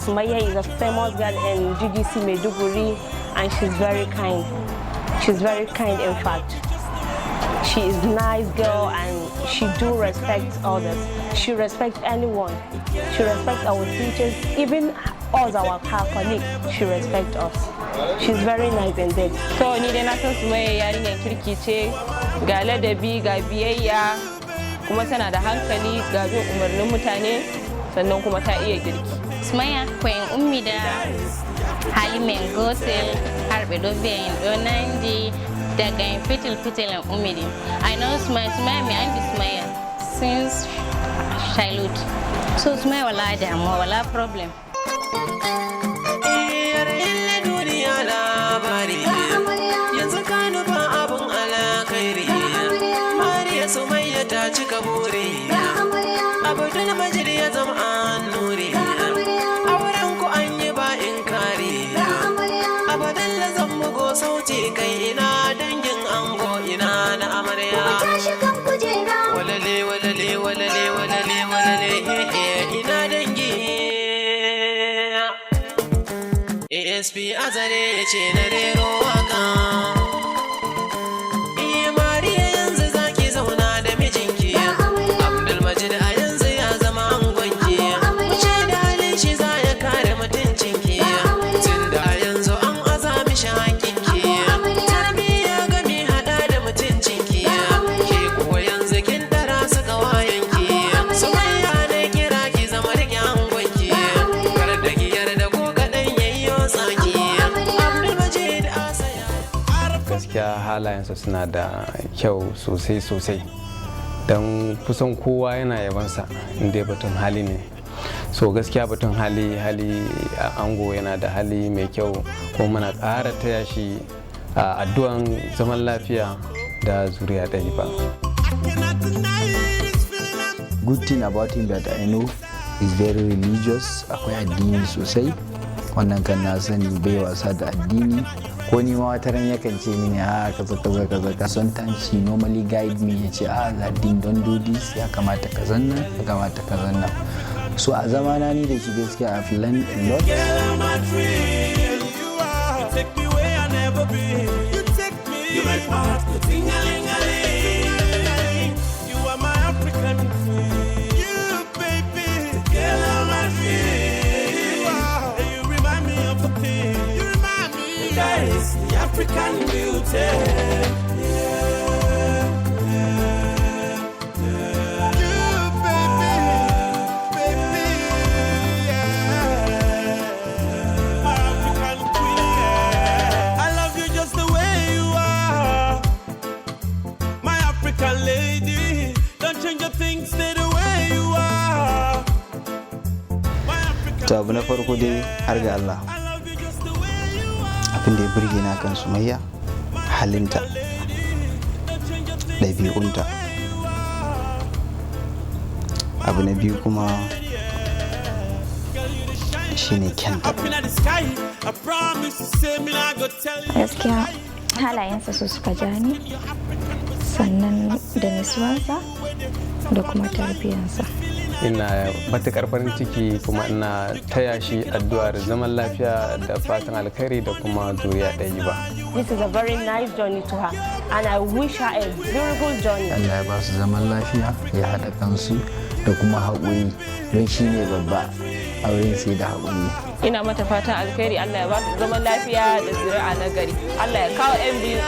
Sumayya is a famous girl in GGC Maiduguri, and she's very kind. She's very kind, in fact. She is a nice girl and she do respect others. She respects anyone. She respects our teachers, even us, our colleagues. She respects us. She's very nice indeed. So ni dai na san Sumayya yarinyar kirki ce, ga ladabi, ga biyayya, kuma tana da hankali, ga bin umarnin mutane, sannan kuma ta iya girki. Sumayya koyin ummi da hali mai gotel harbe dobe in donandi daga in fitil ummi din. I know Sumayya me and Sumayya since childhood. So Sumayya wala damuwa, wala problem. Yanzu ka nufa abun alakairi, Mariya Sumayya ta cika buri, Abdulmajid ya zama annuri, auren ku an yi ba in kare, Abdullah zan bugo sauti kai ina dangin ango ina na amarya. Walale walale walale walale walale ina dangi. ASP Azare ce na rero waka. Mariya yanzu zaki zauna da mijinki, Abdulmajid a yanzu ya zama angonki, ce da halin shi za ya kare mutuncinki, tun da yanzu an aza mishi hakinki, tarbiyya gami hada da mutuncinki, ke kuwa yanzu kin tara su kawayenki, Sumayya na kira ki zama rike angonki, kar da ki yarda ko kaɗan yayyo tsaki, Abdulmajid a saya. Gaskiya halayensa suna da kyau sosai don kusan kowa yana yabansa inda batun hali ne. So gaskiya batun hali a ango yana da hali mai kyau, kuma muna ƙara taya shi addu'an zaman lafiya da zuriya ɗaya ba. Good thing about him that I know is very religious, akwai addini sosai, wannan kan na sani bai wasa da addini. Ko ni ma wata ran yakan ce mini kaza. Sometimes he normally guide me, ya ce Ladin don't do this, ya kamata ka zanna, ya kamata ka zanna. So a zamana ni da shi gaskiya I've learned a lot. The African beauty. I love you just the way you are, my African lady. Don't change your things, stay the way you are. To abu na farko dai har ga Allah, abin da ya burge na kan Sumayya halinta, ɗabi'unta. Abu na biyu kuma shine kyanta. Gaskiya halayensa su suka ja ni, sannan da nisuwansa da kuma tarbiyyarsa. Ina matuƙar farin ciki kuma ina taya shi addu'ar zaman lafiya da fatan alkhairi da kuma zuriya ɗaya ba. This is a very nice journey to her, and I wish her a beautiful journey. Allah ya ba su zaman lafiya, ya haɗa kansu da kuma haƙuri, don shi ne babba, auren sai da haƙuri. Ina mata fatan alkhairi, Allah ya ba su zaman lafiya da zuri'a na gari. Allah ya kawo 'yan biyu.